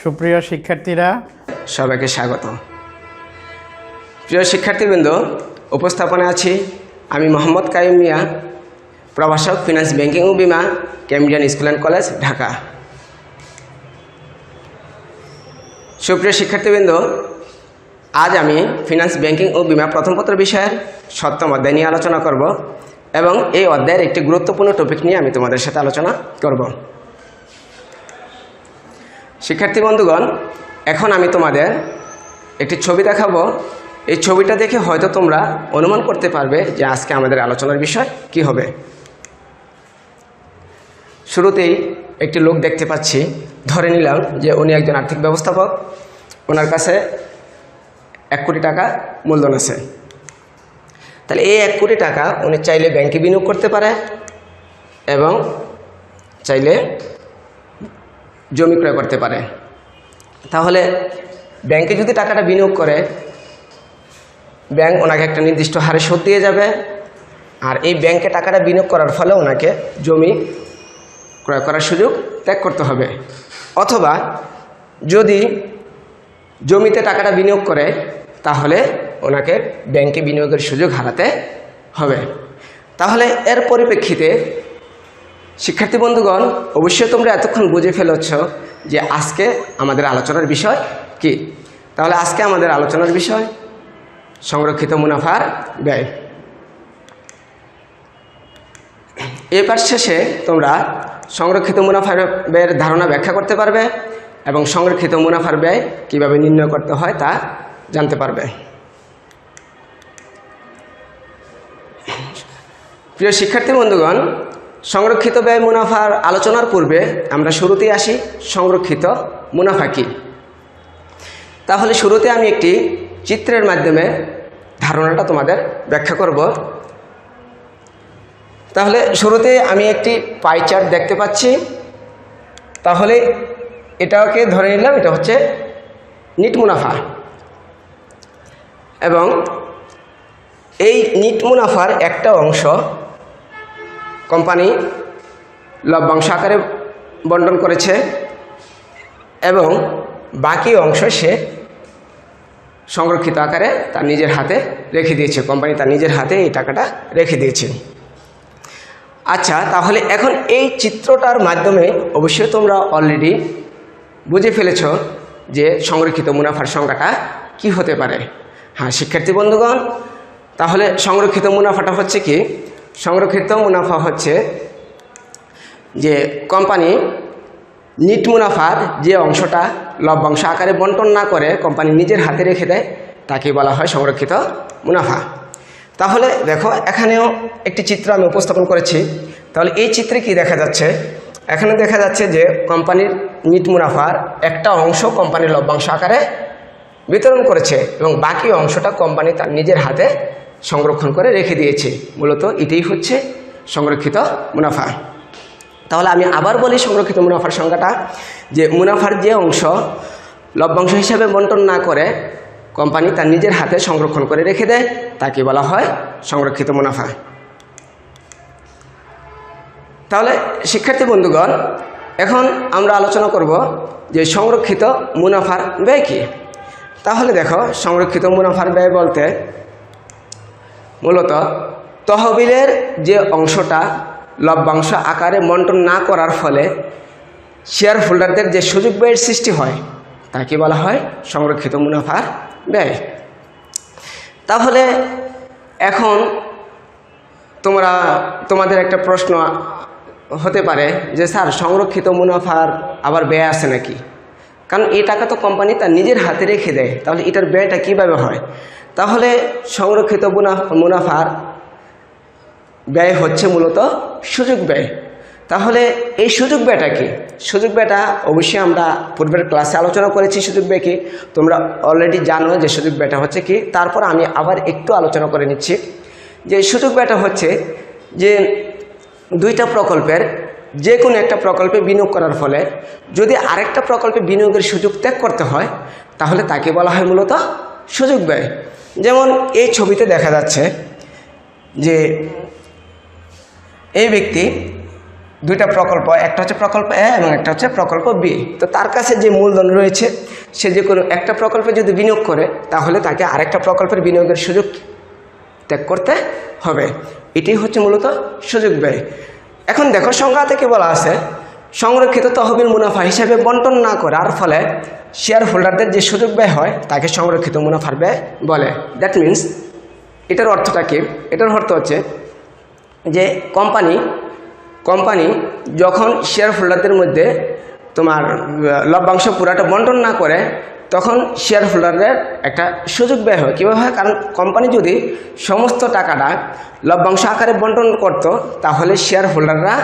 সুপ্রিয় শিক্ষার্থীরা, সবাইকে স্বাগত। প্রিয় শিক্ষার্থীবৃন্দ, উপস্থাপনায় আছি আমি মোহাম্মদ কাইম মিয়া, প্রভাষক, ফিনান্স, ব্যাংকিং ও বিমা, Cambrian school and college, Dhaka. সুপ্রিয় শিক্ষার্থীবৃন্দ, আজ আমি ফিনান্স, ব্যাংকিং ও বিমা প্রথম পত্র বিষয়ের 7ম অধ্যায় নিয়ে আলোচনা করব এবং এই অধ্যায়ের একটি গুরুত্বপূর্ণ টপিক নিয়ে আমি তোমাদের সাথে আলোচনা করব। শিক্ষার্থী বন্ধুগণ, এখন আমি তোমাদের একটি ছবি দেখাবো। এই ছবিটা দেখে হয়তো তোমরা অনুমান করতে পারবে যে আজকে আমাদের আলোচনার বিষয় কি হবে। শুরুতেই একটি লোক দেখতে পাচ্ছি, ধরে নিলাম যে উনি একজন আর্থিক ব্যবস্থাপক, ওনার কাছে 1 কোটি টাকা মূলধন আছে। তাহলে এই 1 কোটি টাকা উনি চাইলে ব্যাংকে বিনিয়োগ করতে পারে এবং চাইলে জমি ক্রয় করতে পারে। তাহলে ব্যাংকে যদি টাকাটা বিনিয়োগ করে, ব্যাংক ওনাকে একটা নির্দিষ্ট হারে সুদ দিয়ে যাবে, আর এই ব্যাংকে টাকাটা বিনিয়োগ করার ফলে ওনাকে জমি ক্রয় করার সুযোগ ত্যাগ করতে হবে। অথবা যদি জমিতে টাকাটা বিনিয়োগ করে, তাহলে ওনাকে ব্যাংকে বিনিয়োগের সুযোগ হারাতে হবে। তাহলে এর পরিপ্রেক্ষিতে শিক্ষার্থী বন্ধুগণ, অবশ্যই তোমরা এতক্ষণ বুঝে ফেলেছ যে আজকে আমাদের আলোচনার বিষয় কি। তাহলে আজকে আমাদের আলোচনার বিষয় সংরক্ষিত মুনাফার ব্যয়। এই পাঠ শেষে তোমরা সংরক্ষিত মুনাফার ব্যয়ের ধারণা ব্যাখ্যা করতে পারবে এবং সংরক্ষিত মুনাফার ব্যয় কীভাবে নির্ণয় করতে হয় তা জানতে পারবে। প্রিয় শিক্ষার্থী বন্ধুগণ, সংরক্ষিত ব্যয় মুনাফার আলোচনার পূর্বে আমরা শুরুতেই আসি সংরক্ষিত মুনাফা কী। তাহলে শুরুতে আমি একটি চিত্রের মাধ্যমে ধারণাটা তোমাদের ব্যাখ্যা করব। তাহলে শুরুতে আমি একটি পাই চার্ট দেখতে পাচ্ছি। তাহলে এটাকে ধরে নিলাম এটা হচ্ছে নিট মুনাফা, এবং এই নিট মুনাফার একটা অংশ কোম্পানি লভ্যাংশ আকারে বণ্টন করেছে এবং বাকি অংশ সে সংরক্ষিত আকারে তার নিজের হাতে রেখে দিয়েছে। কোম্পানি তার নিজের হাতে এই টাকাটা রেখে দিয়েছে। আচ্ছা, তাহলে এখন এই চিত্রটার মাধ্যমে অবশ্যই তোমরা অলরেডি বুঝে ফেলেছ যে সংরক্ষিত মুনাফার সংখ্যাটা কি হতে পারে। হ্যাঁ শিক্ষার্থী বন্ধুগণ, তাহলে সংরক্ষিত মুনাফাটা হচ্ছে কি? সংরক্ষিত মুনাফা হচ্ছে যে কোম্পানি নিট মুনাফার যে অংশটা লভ্যাংশ আকারে বণ্টন না করে কোম্পানি নিজের হাতে রেখে দেয়, তাকে বলা হয় সংরক্ষিত মুনাফা। তাহলে দেখো, এখানেও একটি চিত্র আমি উপস্থাপন করেছি। তাহলে এই চিত্রে কি দেখা যাচ্ছে? এখানে দেখা যাচ্ছে যে কোম্পানির নিট মুনাফার একটা অংশ কোম্পানির লভ্যাংশ আকারে বিতরণ করেছে এবং বাকি অংশটা কোম্পানি তার নিজের হাতে সংরক্ষণ করে রেখে দিয়েছে। মূলত এটাই হচ্ছে সংরক্ষিত মুনাফা। তাহলে আমি আবার বলি সংরক্ষিত মুনাফার সংখ্যাটা, যে মুনাফার যে অংশ লভ্যাংশ হিসাবে বণ্টন না করে কোম্পানি তার নিজের হাতে সংরক্ষণ করে রেখে দেয়, তাকে বলা হয় সংরক্ষিত মুনাফা। তাহলে শিক্ষার্থী বন্ধুগণ, এখন আমরা আলোচনা করব যে সংরক্ষিত মুনাফার ব্যয় কী। তাহলে দেখো, সংরক্ষিত মুনাফার ব্যয় বলতে মূলত তহবিলের যে অংশটা লভ্যাংশ আকারে বণ্টন না করার ফলে শেয়ার হোল্ডারদের যে সুযোগ ব্যয়ের সৃষ্টি হয়, তাকে বলা হয় সংরক্ষিত মুনাফার ব্যয়। তাহলে এখন তোমাদের একটা প্রশ্ন হতে পারে যে স্যার, সংরক্ষিত মুনাফার আবার ব্যয় আছে নাকি? কারণ এই টাকা তো কোম্পানি তার নিজের হাতে রেখে দেয়, তাহলে এটার ব্যয়টা কীভাবে হয়? তাহলে সংরক্ষিত মুনাফার ব্যয় হচ্ছে মূলত সুযোগ ব্যয়। তাহলে এই সুযোগ ব্যয়টা কি? সুযোগ ব্যয়টা অবশ্যই আমরা পূর্বের ক্লাসে আলোচনা করেছি। সুযোগ ব্যয় কি তোমরা অলরেডি জানো যে সুযোগ ব্যয়টা হচ্ছে কি। তারপর আমি আবার একটু আলোচনা করে নিচ্ছি যে সুযোগ ব্যয়টা হচ্ছে যে দুইটা প্রকল্পের যে কোনো একটা প্রকল্পে বিনিয়োগ করার ফলে যদি আরেকটা প্রকল্পে বিনিয়োগের সুযোগ ত্যাগ করতে হয়, তাহলে তাকে বলা হয় মূলত সুযোগ ব্যয়। যেমন এই ছবিতে দেখা যাচ্ছে যে এই ব্যক্তি দুইটা প্রকল্প, একটা হচ্ছে প্রকল্প এ এবং একটা হচ্ছে প্রকল্প বি। তো তার কাছে যে মূলধন রয়েছে, সে যে কোনো একটা প্রকল্পে যদি বিনিয়োগ করে তাহলে তাকে আরেকটা প্রকল্পের বিনিয়োগের সুযোগ ত্যাগ করতে হবে। এটি হচ্ছে মূলত সুযোগ ব্যয়। এখন দেখো সংজ্ঞা থেকে বলা আছে সংরক্ষিত তহবিল মুনাফা হিসাবে বন্টন না করার ফলে শেয়ার হোল্ডারদের যে সুযোগ ব্যয় হয় তাকে সংরক্ষিত মুনাফার ব্যয় বলে। দ্যাট মিন্স এটার অর্থটা কি? এটার অর্থ হচ্ছে যে কোম্পানি যখন শেয়ার হোল্ডারদের মধ্যে তোমার লভ্যাংশ পুরাটা বন্টন না করে তখন শেয়ার হোল্ডারদের একটা সুযোগ ব্যয় হয়। কীভাবে হয়? কারণ কোম্পানি যদি সমস্ত টাকাটা লভ্যাংশ আকারে বন্টন করত তাহলে শেয়ার হোল্ডাররা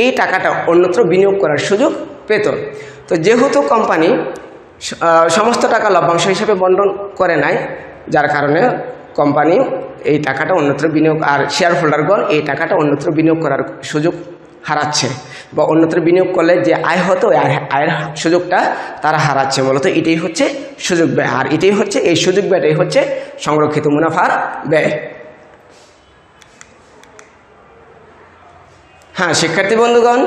এই টাকাটা অন্যত্র বিনিয়োগ করার সুযোগ পেত। তো যেহেতু কোম্পানি সমস্ত টাকা লভ্যাংশ হিসেবে বন্টন করে নাই, যার কারণে কোম্পানি এই টাকাটা অন্যত্র বিনিয়োগ আর শেয়ার হোল্ডারগণ এই টাকাটা অন্যত্র বিনিয়োগ করার সুযোগ হারাচ্ছে, বা অন্যত্র বিনিয়োগ করলে যে আয় হতো আয়ের সুযোগটা তারা হারাচ্ছে। মূলত এটাই হচ্ছে সুযোগ ব্যয়, আর এটাই হচ্ছে এই সুযোগ ব্যয়টাই হচ্ছে সংরক্ষিত মুনাফার ব্যয়। হ্যাঁ শিক্ষার্থী বন্ধুগণ,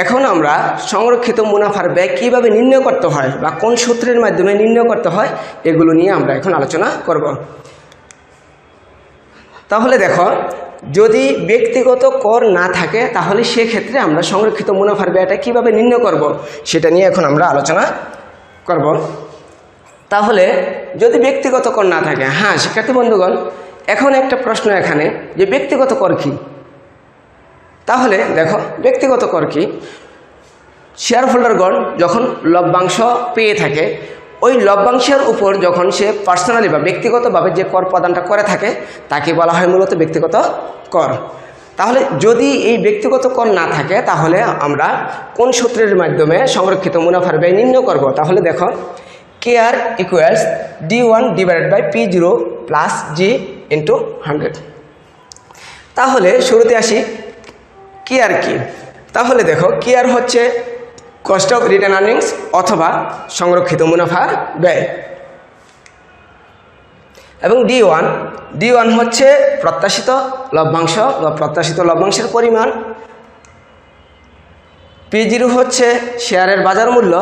এখন আমরা সংরক্ষিত মুনাফার ব্যয় কীভাবে নির্ণয় করতে হয় বা কোন সূত্রের মাধ্যমে নির্ণয় করতে হয় এগুলো নিয়ে আমরা এখন আলোচনা করব। তাহলে দেখো, যদি ব্যক্তিগত কর না থাকে তাহলে সেক্ষেত্রে আমরা সংরক্ষিত মুনাফার ব্যয়টা কীভাবে নির্ণয় করব সেটা নিয়ে এখন আমরা আলোচনা করব। তাহলে যদি ব্যক্তিগত কর না থাকে, হ্যাঁ শিক্ষার্থী বন্ধুগণ, এখন একটা প্রশ্ন এখানে যে ব্যক্তিগত কর কী? তাহলে দেখো ব্যক্তিগত কর কি? শেয়ার হোল্ডারগণ যখন লভ্যাংশ পেয়ে থাকে ওই লভ্যাংশের উপর যখন সে পার্সোনালি বা ব্যক্তিগতভাবে যে কর প্রদানটা করে থাকে তাকে বলা হয় মূলত ব্যক্তিগত কর। তাহলে যদি এই ব্যক্তিগত কর না থাকে তাহলে আমরা কোন সূত্রের মাধ্যমে সংরক্ষিত মুনাফার ব্যয় নির্ণয় করব? তাহলে দেখো, KR equals D1 divided by P0 plus G into 100। তাহলে শুরুতে আসি KR কি? তাহলে দেখো KR হচ্ছে কস্ট অফ রিটেন আর্নিংস অথবা সংরক্ষিত মুনাফার ব্যয়, এবং D1 হচ্ছে প্রত্যাশিত লভ্যাংশ বা প্রত্যাশিত লভ্যাংশের পরিমাণ, P0 হচ্ছে শেয়ারের বাজার মূল্য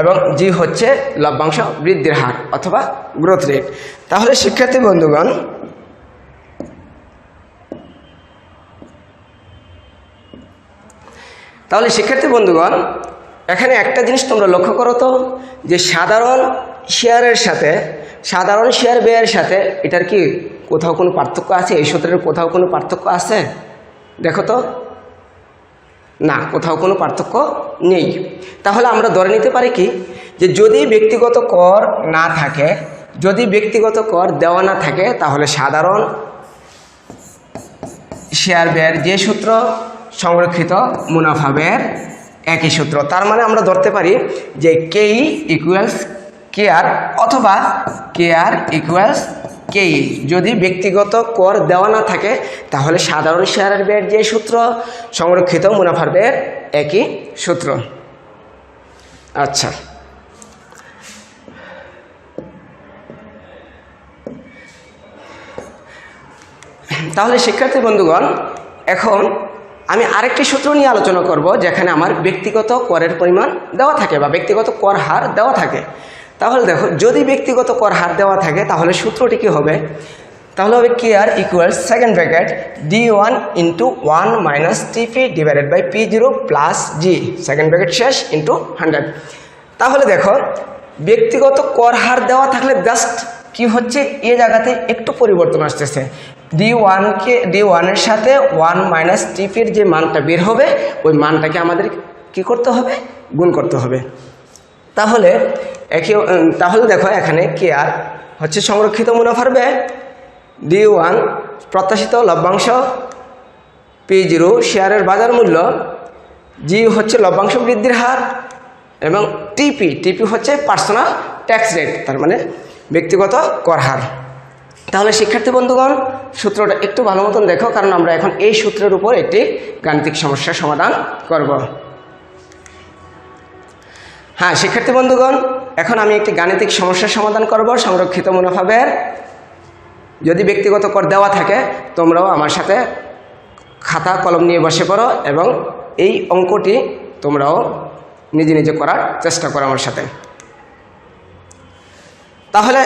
এবং G হচ্ছে লভ্যাংশ বৃদ্ধির হার অথবা গ্রোথ রেট। তাহলে শিক্ষার্থী বন্ধুগণ, এখানে একটা জিনিস তোমরা লক্ষ্য করো তো, যে সাধারণ শেয়ার ব্যয়ের সাথে এটার কি কোথাও কোনো পার্থক্য আছে? এই সূত্রের কোথাও কোনো পার্থক্য আছে? দেখো তো, না, কোথাও কোনো পার্থক্য নেই। তাহলে আমরা ধরে নিতে পারি কি, যে যদি ব্যক্তিগত কর না থাকে, যদি ব্যক্তিগত কর দেওয়া না থাকে তাহলে সাধারণ শেয়ার ব্যয়ের যে সূত্র সংরক্ষিত মুনাফা ব্যয়ের একই সূত্র। তার মানে আমরা ধরতে পারি যে KE ইকুয়ালস KR অথবা KR ইকুয়ালস KE। যদি ব্যক্তিগত কর দেওয়া না থাকে তাহলে সাধারণ শেয়ারের ব্যয়ের যে সূত্র সংরক্ষিত মুনাফার ব্যয়ের একই সূত্র। আচ্ছা, তাহলে শিক্ষার্থী বন্ধুগণ, এখন আমি আরেকটি সূত্র নিয়ে আলোচনা করব যেখানে আমার ব্যক্তিগত করের পরিমাণ দেওয়া থাকে বা ব্যক্তিগত কর হার দেওয়া থাকে। তাহলে দেখো, যদি ব্যক্তিগত কর হার দেওয়া থাকে তাহলে সূত্রটি কী হবে? তাহলে হবে KR equals second bracket D1 into 1 minus TP divided by P0 plus G second bracket শেষ ইন্টু 100। তাহলে দেখো, ব্যক্তিগত কর হার দেওয়া থাকলে জাস্ট কি হচ্ছে, এ জায়গাতে একটু পরিবর্তন আসতেছে। D1-এর সাথে 1 মাইনাস TPর যে মানটা বের হবে ওই মানটাকে আমাদের কি করতে হবে? গুণ করতে হবে। তাহলে দেখো, এখানে KR হচ্ছে সংরক্ষিত মুনাফার ব্যয়, D1 প্রত্যাশিত লভ্যাংশ, P0 শেয়ারের বাজার মূল্য, G হচ্ছে লভ্যাংশ বৃদ্ধির হার এবং TP হচ্ছে পার্সোনাল ট্যাক্স রেট, তার মানে ব্যক্তিগত কর হার। তাহলে শিক্ষার্থী বন্ধুগণ, সূত্রটা একটু ভালো মতন দেখো, কারণ আমরা এখন এই সূত্রের উপর একটি গাণিতিক সমস্যার সমাধান করব। হ্যাঁ শিক্ষার্থী বন্ধুগণ, এখন আমি একটি গাণিতিক সমস্যার সমাধান করব সংরক্ষিত মুনাফা ব্যয়ের। যদি ব্যক্তিগত কর দেওয়া থাকে তোমরাও আমার সাথে খাতা কলম নিয়ে বসে পড়ো এবং এই অঙ্কটি তোমরাও নিজে নিজে করার চেষ্টা করো আমার সাথে। তাহলে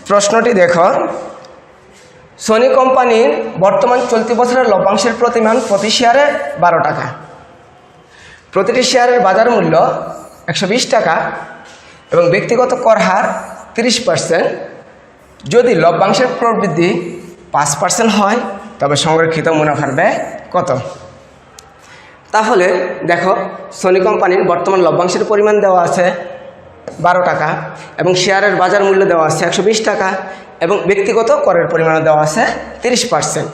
প্রশ্নটি দেখো, সোনি কোম্পানির বর্তমান চলতি বছরের লভ্যাংশের প্রতিমান প্রতি শেয়ারে 12 টাকা। প্রতিটি শেয়ারের বাজার মূল্য 120 টাকা এবং ব্যক্তিগত কর হার 30%। যদি লভ্যাংশের প্রবৃদ্ধি 5% হয় তবে সংরক্ষিত মুনাফার ব্যয় কত? তাহলে দেখো, সোনি কোম্পানির বর্তমান লভ্যাংশের পরিমাণ দেওয়া আছে 12 টাকা এবং শেয়ারের বাজার মূল্য দেওয়া আছে 120 টাকা এবং ব্যক্তিগত করের পরিমাণ দেওয়া আছে 30%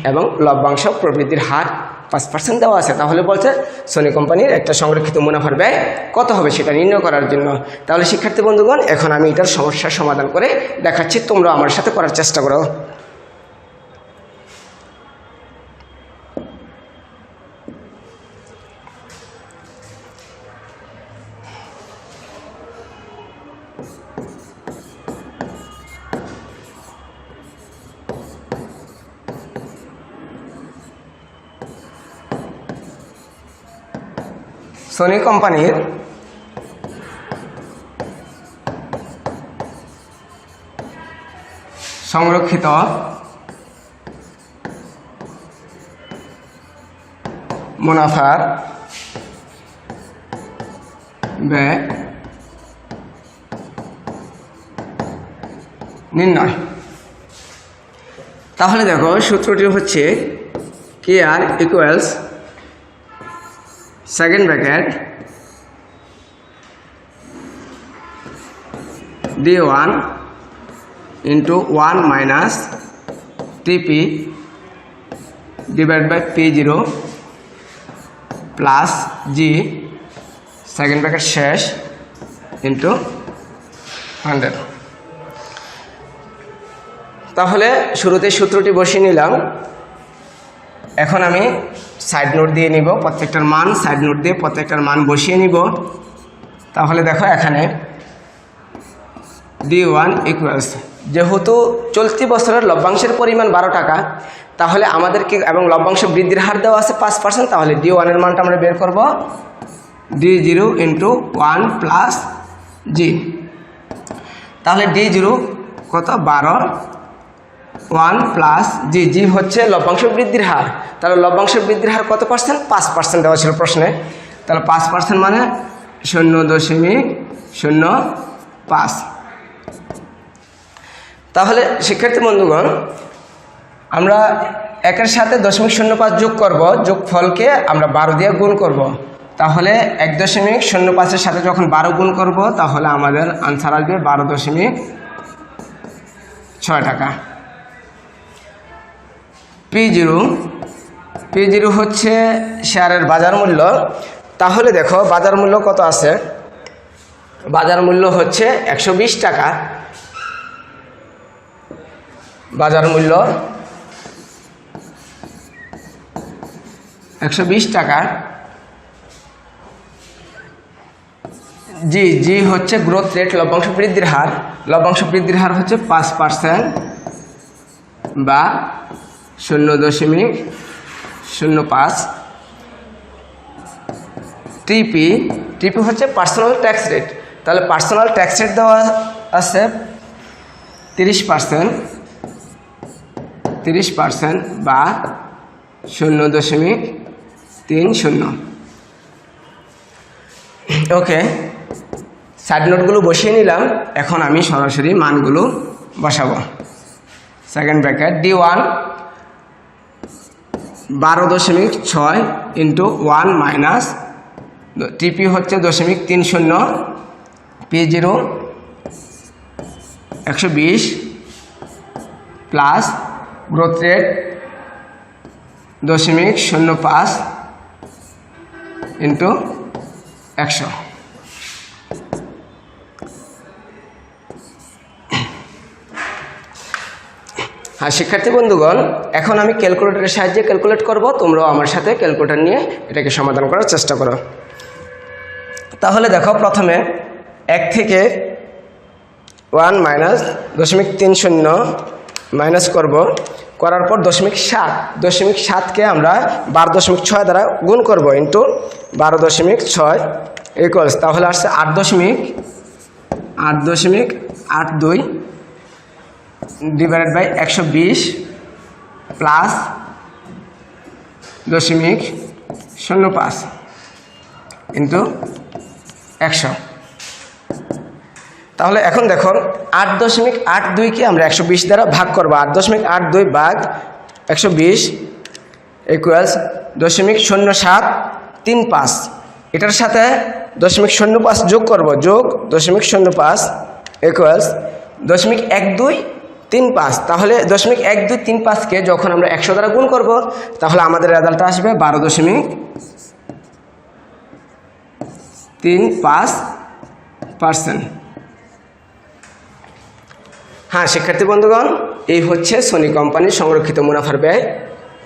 এবং লভ্যাংশ প্রবৃদ্ধির হার 5% দেওয়া আছে। তাহলে বলছে সোনি কোম্পানির একটা সংরক্ষিত মুনাফার ব্যয় কত হবে সেটা নির্ণয় করার জন্য। তাহলে শিক্ষার্থী বন্ধুগণ, এখন আমি এটার সমস্যার সমাধান করে দেখাচ্ছি, তোমরা আমার সাথে করার চেষ্টা করো। সোনি কোম্পানির সংরক্ষিত মুনাফার ব্যয় নির্ণয়। তাহলে দেখো, সূত্রটি হচ্ছে KR equals second bracket D1 into 1 minus TP divided by P0 plus G second bracket শেষ into 100। তাহলে শুরুতে সূত্রটি বসিয়ে নিলাম। এখন আমি সাইড নোট দিয়ে নিব, প্রত্যেকটার মান সাইড নোট দিয়ে প্রত্যেকটার মান বসিয়ে নিব। তাহলে দেখো, এখানে D1 ইকুয়ালস, যেহেতু চলতি বছরের লভ্যাংশের পরিমাণ 12 টাকা, তাহলে আমাদেরকে এবং লভ্যাংশ বৃদ্ধির হার দেওয়া আছে 5%, তাহলে D1 এর মানটা আমরা বের করব D0 into 1 plus G। তাহলে D0 কত? 12, 1 প্লাস জি, জি হচ্ছে লভ্যাংশ বৃদ্ধির হার। তাহলে লভ্যাংশ বৃদ্ধির হার কত পার্সেন্ট? 5% দেওয়া ছিল প্রশ্নে। তাহলে 5% মানে 0.05। তাহলে শিক্ষার্থী বন্ধুগণ, আমরা একের সাথে 0.05 যোগ করব, যোগফলকে আমরা 12 দিয়ে গুণ করব। তাহলে 1.05-এর সাথে যখন 12 গুণ করব, তাহলে আমাদের আনসার আসবে 12.6 টাকা। P0 হচ্ছে শেয়ারের বাজার মূল্য। তাহলে দেখো, বাজার মূল্য কত আছে? বাজার মূল্য হচ্ছে 120 টাকা। বাজার মূল্য 120 টাকা। জি হচ্ছে গ্রোথ রেট, লভ্যাংশ বৃদ্ধির হার। লভ্যাংশ বৃদ্ধির হার হচ্ছে 5% বা 0.05। টিপি হচ্ছে পার্সোনাল ট্যাক্স রেট। তাহলে পার্সোনাল ট্যাক্স রেট দেওয়া আছে 30% বা 0.30। ওকে, সাইড নোটগুলো বসিয়ে নিলাম। এখন আমি সরাসরি মানগুলো বসাবো। Second bracket D1 12.6 into 1 minus টিপি হচ্ছে 0.30, P0 120 plus growth rate 0.05 into 100। হ্যাঁ শিক্ষার্থী বন্ধুগণ, এখন আমি ক্যালকুলেটরের সাহায্যে ক্যালকুলেট করব। তোমরাও আমার সাথে ক্যালকুলেটর নিয়ে এটাকে সমাধান করার চেষ্টা করো। তাহলে দেখো, প্রথমে 1 থেকে 1 মাইনাস 0.30 মাইনাস করব, করার পর 0.7কে আমরা 12.6 দ্বারা গুণ করব ইন্টু 12.6 ইকুয়ালস, তাহলে আসছে 8.82 ডিভাইডেড বাই 120 প্লাস 0.05 ইন্টু 100। তাহলে এখন দেখো 8.82কে আমরা 120 দ্বারা ভাগ করবো। 8.82 ভাগ 120 ইকুয়ালস 0.0735। এটার সাথে 0.05 যোগ করব, যোগ 0.05 ইকুয়ালস 0.1235। তাহলে 0.1235কে যখন আমরা 100 দ্বারা গুণ করব তাহলে আমাদের রেজাল্ট আসবে 12.35%। হ্যাঁ শিক্ষার্থী বন্ধুগণ, এই হচ্ছে সোনি কোম্পানির সংরক্ষিত মুনাফার ব্যয়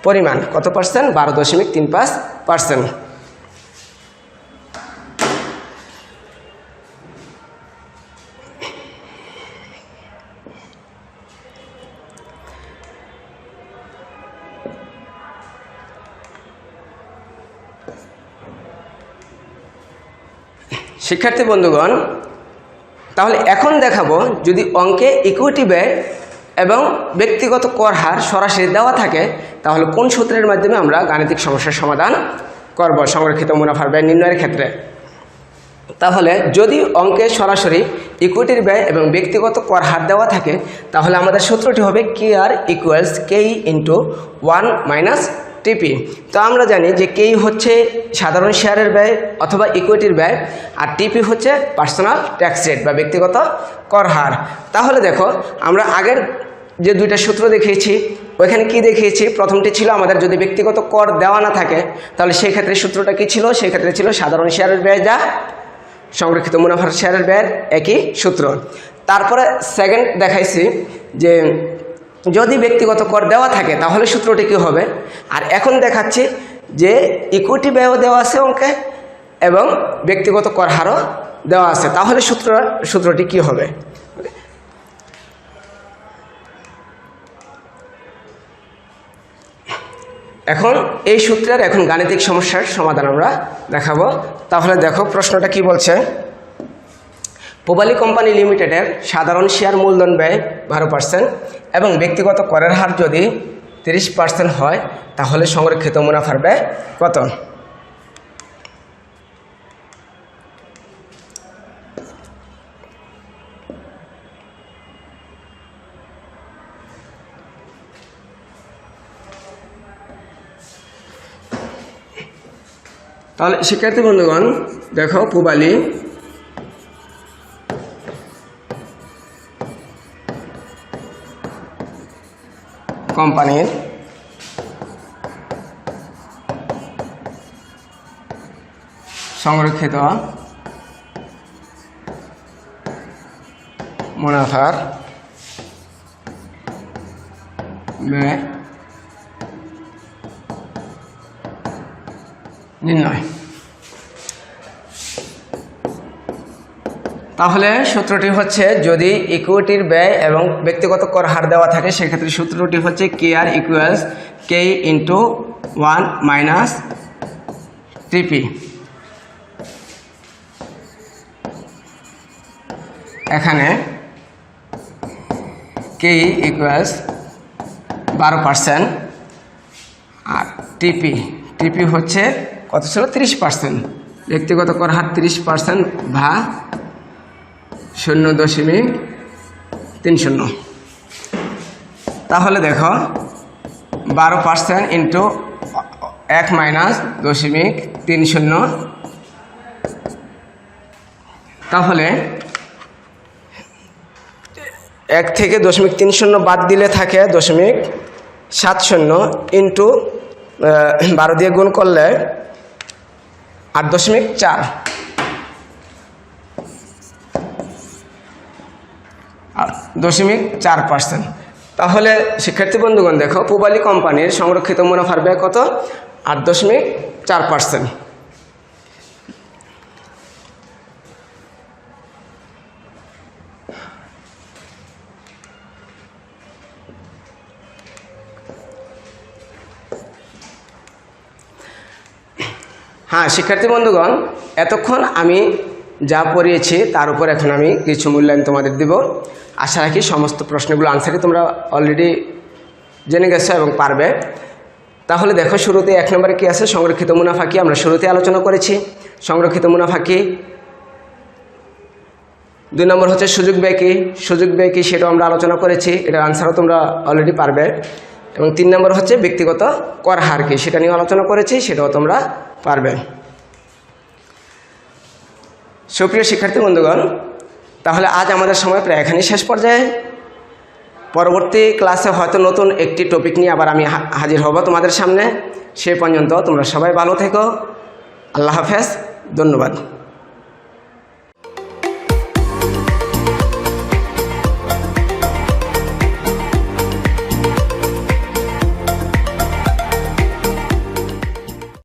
পরিমাণ কত পার্সেন্ট? 12.35%। শিক্ষার্থী বন্ধুগণ, তাহলে এখন দেখাবো যদি অঙ্কে ইকুইটি ব্যয় এবং ব্যক্তিগত কর হার সরাসরি দেওয়া থাকে তাহলে কোন সূত্রের মাধ্যমে আমরা গাণিতিক সমস্যার সমাধান করব সংরক্ষিত মুনাফার ব্যয় নির্ণয়ের ক্ষেত্রে। তাহলে যদি অঙ্কে সরাসরি ইকুইটির ব্যয় এবং ব্যক্তিগত কর হার দেওয়া থাকে তাহলে আমাদের সূত্রটি হবে KR equals KE into 1 minus টিপি। তো আমরা জানি যে KE হচ্ছে সাধারণ শেয়ারের ব্যয় অথবা ইকুইটির ব্যয়, আর টিপি হচ্ছে পার্সোনাল ট্যাক্স রেট বা ব্যক্তিগত কর হার। তাহলে দেখো আমরা আগের যে দুইটা সূত্র দেখিয়েছি ওইখানে কি দেখিয়েছি, প্রথমটি ছিল আমাদের যদি ব্যক্তিগত কর দেওয়া না থাকে তাহলে সেই ক্ষেত্রে সূত্রটা কি ছিল, সেই ক্ষেত্রে ছিল সাধারণ শেয়ারের ব্যয় যা সংরক্ষিত মুনাফার শেয়ারের ব্যয়ের একই সূত্র। তারপরে সেকেন্ড দেখাইছি যে যদি ব্যক্তিগত কর দেওয়া থাকে তাহলে সূত্রটি কী হবে, আর এখন দেখাচ্ছি যে ইকুইটি ব্যয়ও দেওয়া আছে অঙ্কে এবং ব্যক্তিগত কর হারও দেওয়া আছে, তাহলে সূত্রটি কী হবে। এখন এই সূত্রের গাণিতিক সমস্যার সমাধান আমরা দেখাবো। তাহলে দেখো প্রশ্নটা কি বলছে, পূবালী কোম্পানি লিমিটেডের সাধারণ শেয়ার মূলধন ব্যয় 12% এবং ব্যক্তিগত করের হার যদি 30% হয় তাহলে সংরক্ষিত মুনাফার ব্যয় কত। তাহলে শিক্ষার্থী বন্ধুগণ দেখো পূবালী কোম্পানির সংরক্ষিত মুনাফার ব্যয় নির্ণয়। তাহলে সূত্রটি হচ্ছে যদি ইকুইটির ব্যয় এবং ব্যক্তিগত কর হার দেওয়া থাকে সেক্ষেত্রে সূত্রটি হচ্ছে KR equals KE into 1 minus টিপি। এখানে KE ইকুয়ালস 12% আর টিপি হচ্ছে কত ছিল 30%, ব্যক্তিগত কর হার 30% ভা 0.30। তাহলে দেখো 12% ইন্টু 1 মাইনাস 0.30, তাহলে 1 থেকে 0.30 বাদ দিলে থাকে 0.70 ইন্টু 12 দিয়ে গুণ করলে 8.4, 0.4%। তাহলে শিক্ষার্থী বন্ধুগণ দেখো পূবালী কোম্পানির সংরক্ষিত মুনাফার ব্যয় কত, 8.4%। হ্যাঁ শিক্ষার্থী বন্ধুগণ, এতক্ষণ আমি যা পড়িয়েছি তার উপর এখন আমি কিছু মূল্যায়ন তোমাদের দিব। আশা রাখি সমস্ত প্রশ্নগুলো আনসারই তোমরা অলরেডি জেনে গেছো এবং পারবে। তাহলে দেখো, শুরুতে 1 নম্বরে কী আছে, সংরক্ষিত মুনাফা কি, আমরা শুরুতে আলোচনা করেছি। সংরক্ষিত মুনাফা কি। 2 নম্বর হচ্ছে সুযোগ ব্যয় কি, সুযোগ ব্যয় কি সেটাও আমরা আলোচনা করেছি, এটার আনসারও তোমরা অলরেডি পারবে। এবং 3 নম্বর হচ্ছে ব্যক্তিগত কর হার কি, সেটা নিয়ে আলোচনা করেছি, সেটাও তোমরা পারবে। সুপ্রিয় শিক্ষার্থী বন্ধুগণ, তাহলে আজ আমাদের সময় প্রায় এখানেই শেষ পর্যায়ে। পরবর্তী ক্লাসে হয়তো নতুন একটি টপিক নিয়ে আবার আমি হাজির হব তোমাদের সামনে। সে পর্যন্ত তোমরা সবাই ভালো থেকো। আল্লাহ হাফেজ, ধন্যবাদ।